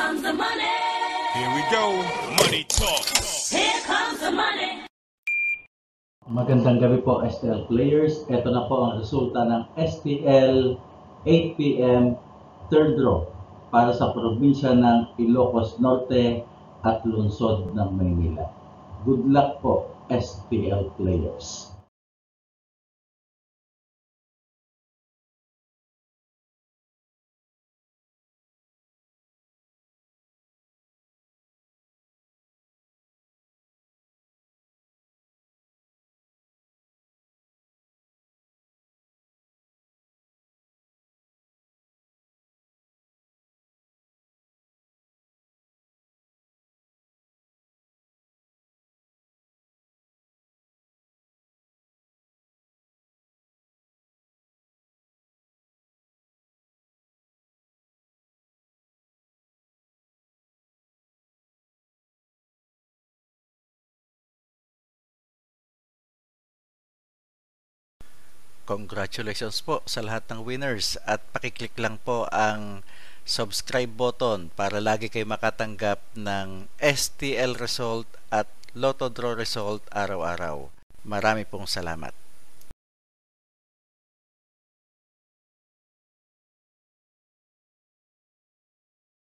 comes the money. Here we go. Money talk. Here comes the money. Magandang gabi po STL players. Ito na po ang resulta ng STL 8 PM third draw para sa probinsya ng Ilocos Norte at lungsod ng Maynila. Good luck po STL players. Congratulations po sa lahat ng winners at pakiclick lang po ang subscribe button para lagi kayo makatanggap ng STL result at Lotto Draw result araw-araw. Marami pong salamat.